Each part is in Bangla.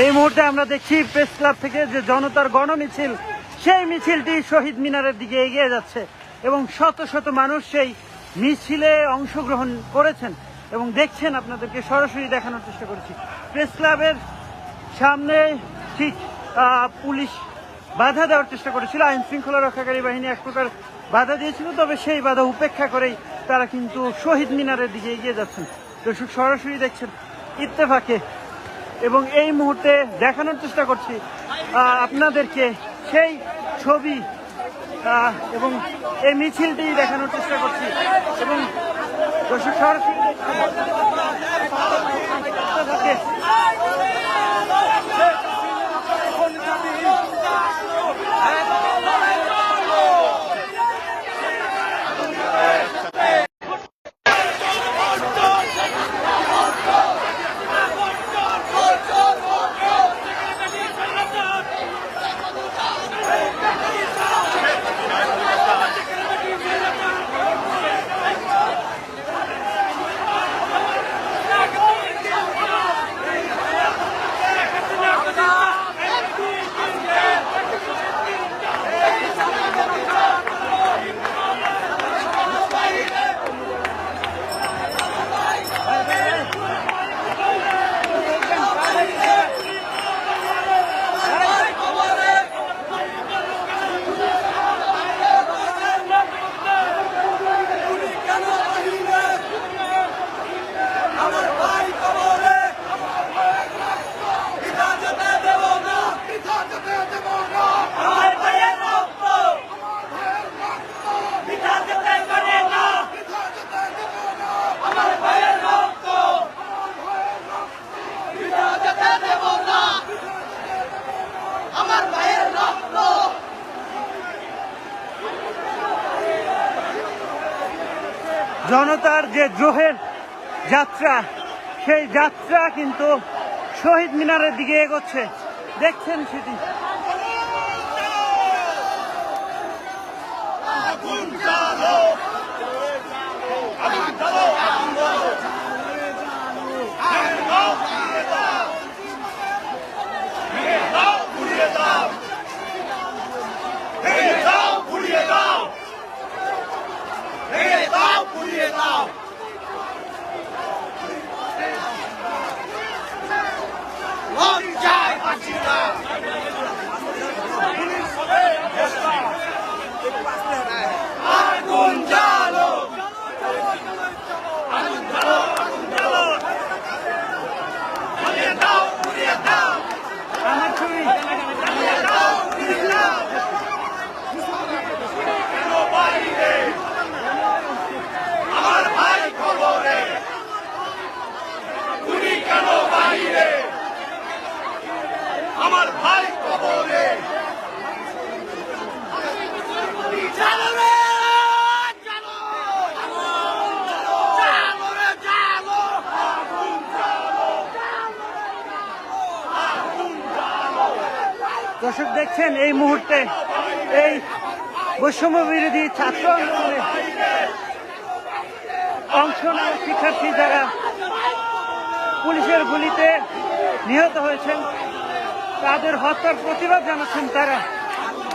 এই মুহূর্তে আমরা দেখছি প্রেস ক্লাব থেকে যে জনতার গণমিছিল, সেই মিছিলটি শহীদ মিনারের দিকে এগিয়ে যাচ্ছে এবং শত শত মানুষ সেই মিছিলে অংশগ্রহণ করেছেন এবং দেখছেন। আপনাদেরকে সরাসরি দেখানোর চেষ্টা করেছি। প্রেস ক্লাবের সামনে ঠিক পুলিশ বাধা দেওয়ার চেষ্টা করেছিল, আইন শৃঙ্খলা রক্ষাকারী বাহিনী এক প্রকার বাধা দিয়েছিল, তবে সেই বাধা উপেক্ষা করেই তারা কিন্তু শহীদ মিনারের দিকে এগিয়ে যাচ্ছেন। দর্শক সরাসরি দেখছেন ইত্তেফাকে এবং এই মুহূর্তে দেখানোর চেষ্টা করছি আপনাদেরকে সেই ছবি এবং এই মিছিলটি দেখানোর চেষ্টা করছি এবং দর্শক সরাসরি ইত্তেফাকে জনতার যে দ্রোহের যাত্রা, সেই যাত্রা কিন্তু শহীদ মিনারের দিকে এগোচ্ছে, দেখছেন সেটি। দর্শক দেখছেন এই মুহূর্তে এই বৈষম্য বিরোধী ছাত্র আন্দোলনে অংশ নেওয়া শিক্ষার্থী যারা পুলিশের গুলিতে নিহত হয়েছেন, তাদের হত্যার প্রতিবাদ জানাচ্ছেন তারা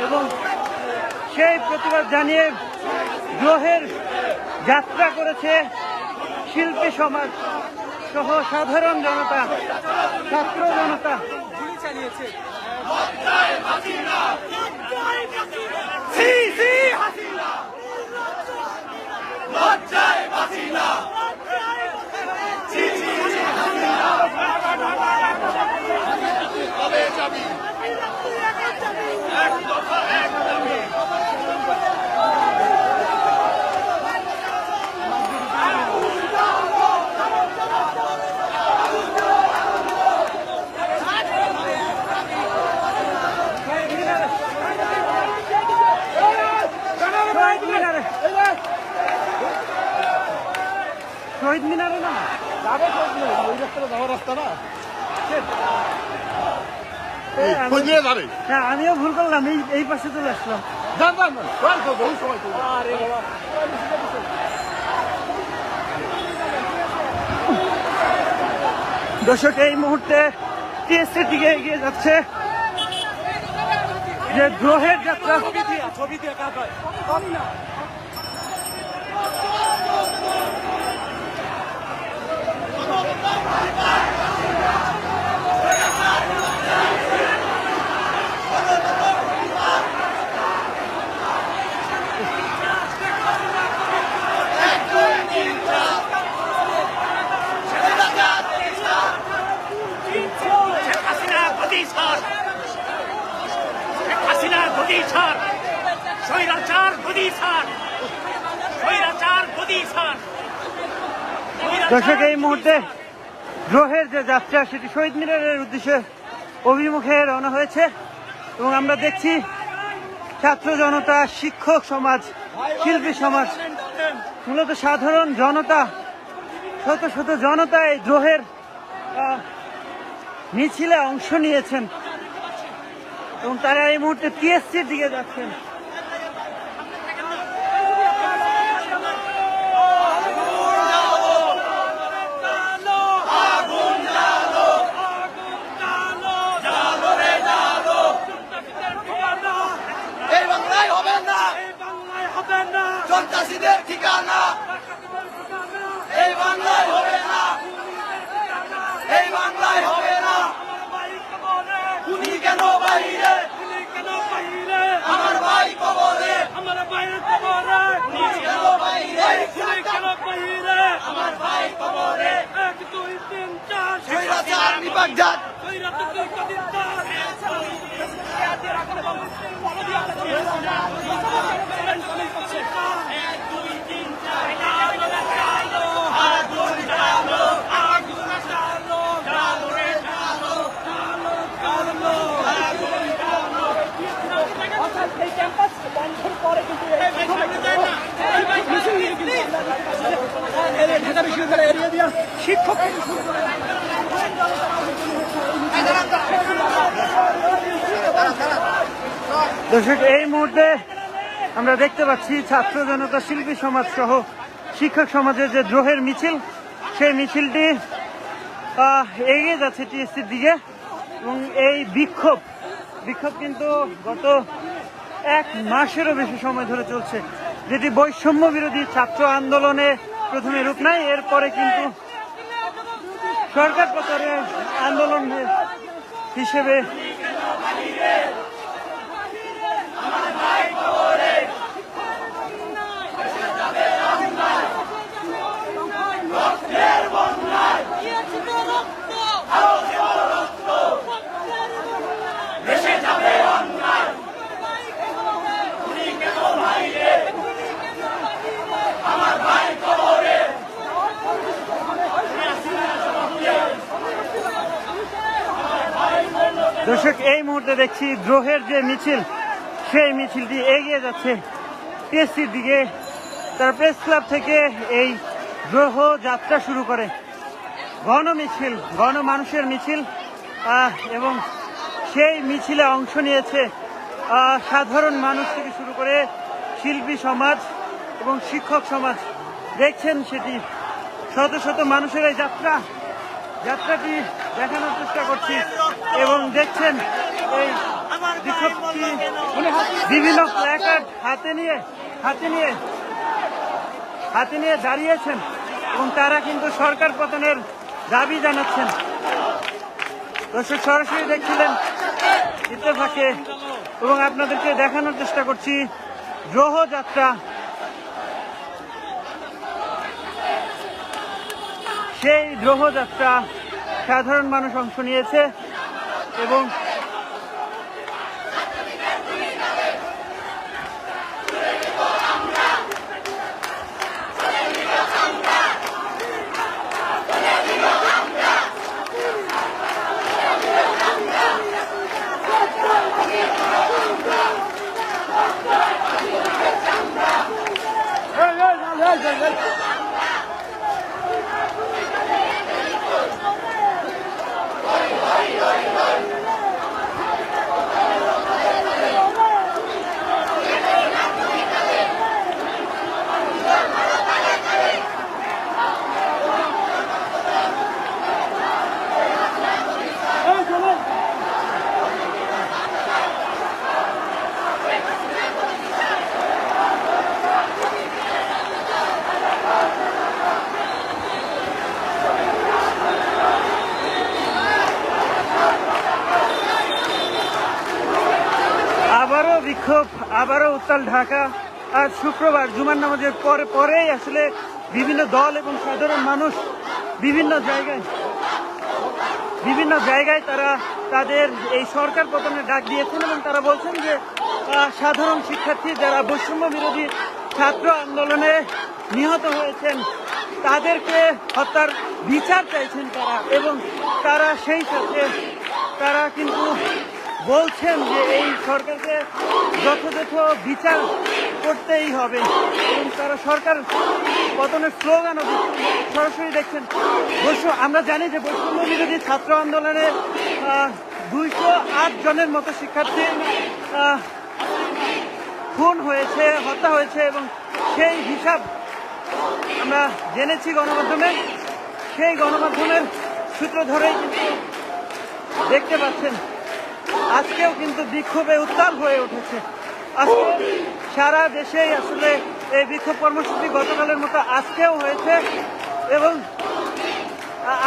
এবং সেই প্রতিবাদ জানিয়ে দ্রোহের যাত্রা করেছে শিল্পী সমাজ সহ সাধারণ জনতা, ছাত্র জনতা। শহীদ মিনারে না ওই রাস্তাটা যাওয়ার রাস্তা না, হ্যাঁ আমিও ভুল করলাম, এই পাশে চলে আসলাম। দর্শক এই মুহূর্তে টিএসসির দিকে এগিয়ে যাচ্ছে যে দ্রোহের যাত্রা। দর্শক, এই মুহূর্তে দ্রোহের যে যাত্রা সেটি শহীদ মিনারের উদ্দেশ্যে অভিমুখে রওনা হয়েছে এবং আমরা দেখছি ছাত্র জনতা, শিক্ষক সমাজ, শিল্পী সমাজ, মূলত সাধারণ জনতা, শত শত জনতা এই দ্রোহের মিছিলে অংশ নিয়েছেন এবং তারা এই মুহূর্তে টিএসসির দিকে যাচ্ছেন। সন্ত্রাসীদের ঠিকানা এই বাংলায় হবে না, এই বাংলায় হবে না। উনি কেন বাইরে, আমার ভাই কবরে, আমার ভাইয়ের কবরে, উনি কেন বাইরে, আমার ভাই কবরে। 1 2 3 4 স্বৈরাচার নিপাকজাত, শিক্ষক দর্শক, এই মুহূর্তে আমরা দেখতে পাচ্ছি ছাত্র জনতা, শিল্পী সমাজ সহ শিক্ষক সমাজের যে দ্রোহের মিছিল, সেই মিছিলটি এগিয়ে যাচ্ছে টিএসসির দিকে এবং এই বিক্ষোভ কিন্তু গত 1 মাসেরও বেশি সময় ধরে চলছে, যেটি বৈষম্য বিরোধী ছাত্র আন্দোলনে প্রথমে রূপ নেয়, এরপরে কিন্তু সরকার পতনের আন্দোলন হিসেবে দর্শক, এই মুহূর্তে দেখছি দ্রোহের যে মিছিল, সেই মিছিলটি এগিয়ে যাচ্ছে টিএসসির দিকে। তার প্রেস ক্লাব থেকে এই দ্রোহ যাত্রা শুরু করে গণমিছিল, গণমানুষের মিছিল, এবং সেই মিছিলে অংশ নিয়েছে সাধারণ মানুষ থেকে শুরু করে শিল্পী সমাজ এবং শিক্ষক সমাজ। দেখছেন সেটি শত শত মানুষের এই যাত্রাটি দেখানোর চেষ্টা করছি এবং দেখছেন এই বিক্ষোভটি বিভিন্ন প্ল্যাকার্ড হাতে নিয়ে দাঁড়িয়েছেন এবং তারা কিন্তু সরকার পতনের দাবি জানাচ্ছেন। দর্শক, সরাসরি দেখছিলেন ইত্তেফাকে এবং আপনাদেরকে দেখানোর চেষ্টা করছি দ্রোহ যাত্রা। সেই দ্রোহ যাত্রা সাধারণ মানুষ অংশ নিয়েছে এবং বিক্ষোভ আবারও উত্তাল ঢাকা। আজ শুক্রবার জুমার নামাজের পরেই আসলে বিভিন্ন দল এবং সাধারণ মানুষ বিভিন্ন জায়গায় তারা তাদের এই সরকার পতনের ডাক দিয়েছেন এবং তারা বলছেন যে সাধারণ শিক্ষার্থী যারা বৈষম্য বিরোধী ছাত্র আন্দোলনে নিহত হয়েছেন তাদেরকে হত্যার বিচার চাইছেন তারা, এবং তারা সেই সাথে তারা কিন্তু বলছেন যে এই সরকারকে যথাযথ বিচার করতেই হবে এবং তারা সরকার পতনের স্লোগানও সরাসরি দেখছেন। আমরা জানি যে বৈষম্য বিরোধী ছাত্র আন্দোলনে 208 জনের মতো শিক্ষার্থী খুন হয়েছে, হত্যা হয়েছে এবং সেই হিসাব আমরা জেনেছি গণমাধ্যমে। সেই গণমাধ্যমের সূত্র ধরেই কিন্তু দেখতে পাচ্ছেন আজকেও কিন্তু বিক্ষোভে উত্তাল হয়ে উঠেছে। আজকে সারা দেশেই আসলে এই বিক্ষোভ কর্মসূচি গতকালের মতো আজকেও হয়েছে এবং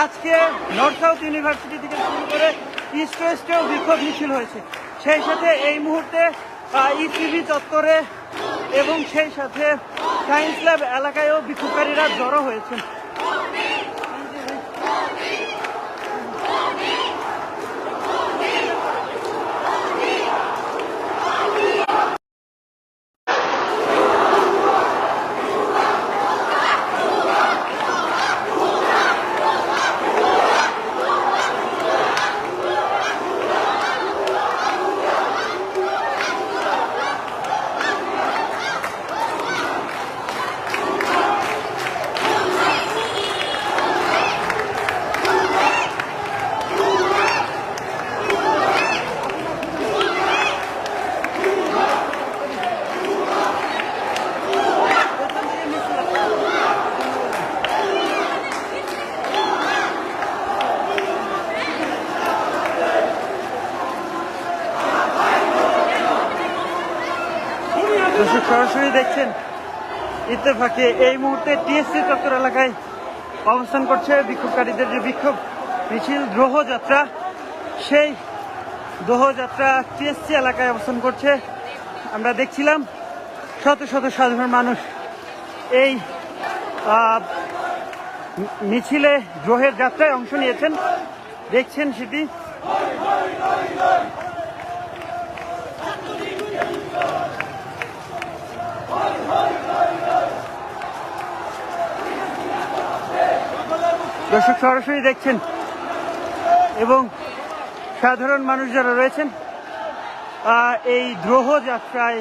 আজকে নর্থ সাউথ ইউনিভার্সিটি থেকে শুরু করে ইস্ট ওয়েস্টেও বিক্ষোভ মিছিল হয়েছে। সেই সাথে এই মুহূর্তে ইসিবি চত্বরে এবং সেই সাথে সায়েন্স ল্যাব এলাকায়ও বিক্ষোভকারীরা জড়ো হয়েছেন। সরাসরি দেখছেন ইত্তেফাকে এই মুহূর্তে টিএসসি চত্বর এলাকায় অবস্থান করছে বিক্ষোভকারীদের যে বিক্ষোভ মিছিল দ্রোহযাত্রা, সেই দ্রোহযাত্রা টিএসসি এলাকায় অবস্থান করছে। আমরা দেখছিলাম শত শত সাধারণ মানুষ এই মিছিলে দ্রোহের যাত্রায় অংশ নিয়েছেন, দেখছেন সেটি। দর্শক সরাসরি দেখছেন এবং সাধারণ মানুষ যারা রয়েছেন এই দ্রোহ যাত্রায়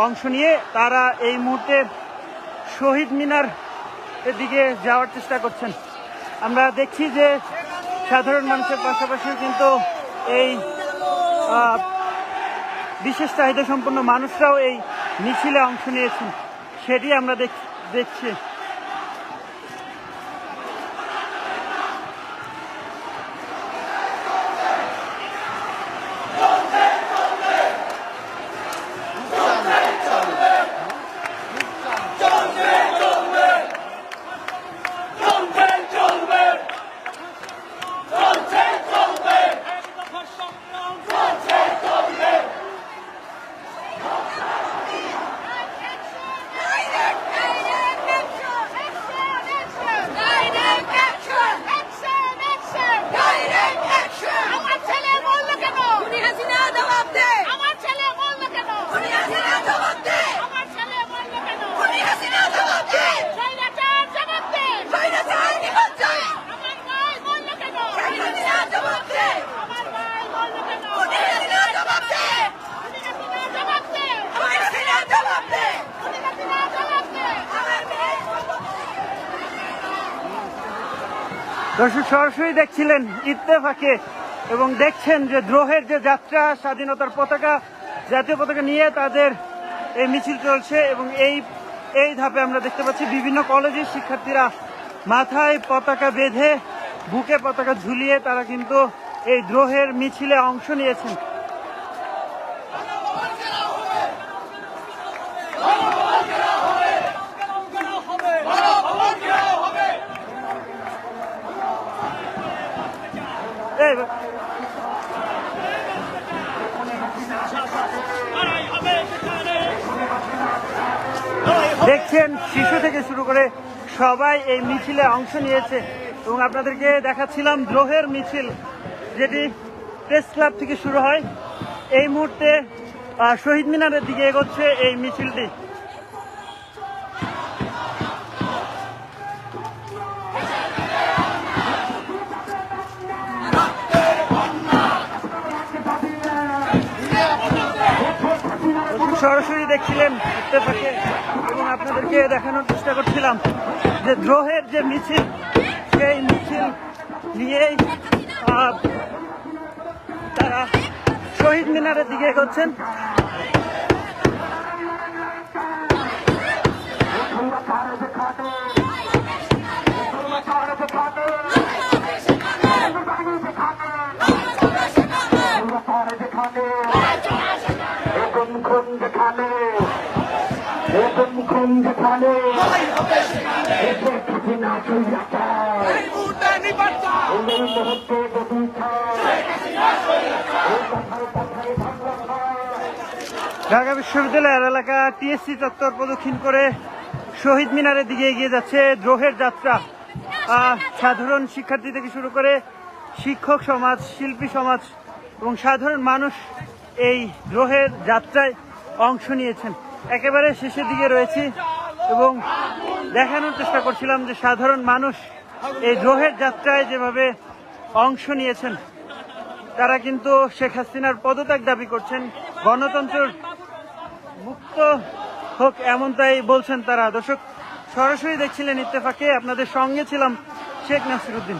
অংশ নিয়ে তারা এই মুহূর্তে শহীদ মিনার এর দিকে যাওয়ার চেষ্টা করছেন। আমরা দেখছি যে সাধারণ মানুষের পাশাপাশি কিন্তু এই বিশেষ চাহিদা সম্পন্ন মানুষরাও এই মিছিলে অংশ নিয়েছেন, সেটি আমরা দেখছি। দর্শক সরাসরি দেখছিলেন ইত্তেফাকে এবং দেখছেন যে দ্রোহের যে যাত্রা, স্বাধীনতার পতাকা, জাতীয় পতাকা নিয়ে তাদের এই মিছিল চলছে এবং এই ধাপে আমরা দেখতে পাচ্ছি বিভিন্ন কলেজের শিক্ষার্থীরা মাথায় পতাকা বেঁধে বুকে পতাকা ঝুলিয়ে তারা কিন্তু এই দ্রোহের মিছিলে অংশ নিয়েছেন। দেখছেন শিশু থেকে শুরু করে সবাই এই মিছিলে অংশ নিয়েছে এবং আপনাদেরকে দেখাচ্ছিলাম দ্রোহের মিছিল, যেটি প্রেস ক্লাব থেকে শুরু হয়। এই মুহূর্তে শহীদ মিনারের দিকে এগোচ্ছে এই মিছিলটি। সরাসরি দেখছিলেন ইত্তেফাকে এবং আপনাদেরকে দেখানোর চেষ্টা করছিলাম যে দ্রোহের যে মিছিল, সেই মিছিল নিয়েই তারা শহীদ মিনারের দিকে এগোচ্ছেন। ঢাকা বিশ্ববিদ্যালয়ের এলাকা টিএসসি চত্বর প্রদক্ষিণ করে শহীদ মিনারের দিকে এগিয়ে যাচ্ছে দ্রোহের যাত্রা। সাধারণ শিক্ষার্থী থেকে শুরু করে শিক্ষক সমাজ, শিল্পী সমাজ এবং সাধারণ মানুষ এই দ্রোহের যাত্রায় অংশ নিয়েছেন। একেবারে শেষের দিকে রয়েছি এবং দেখানোর চেষ্টা করছিলাম যে সাধারণ মানুষ এই দ্রোহের যাত্রায় যেভাবে অংশ নিয়েছেন, তারা কিন্তু শেখ হাসিনার পদত্যাগ দাবি করছেন, গণতন্ত্র মুক্ত হোক এমনটাই বলছেন তারা। দর্শক, সরাসরি দেখছিলেন ইত্তেফাকে, আপনাদের সঙ্গে ছিলাম শেখ নাসিরউদ্দিন।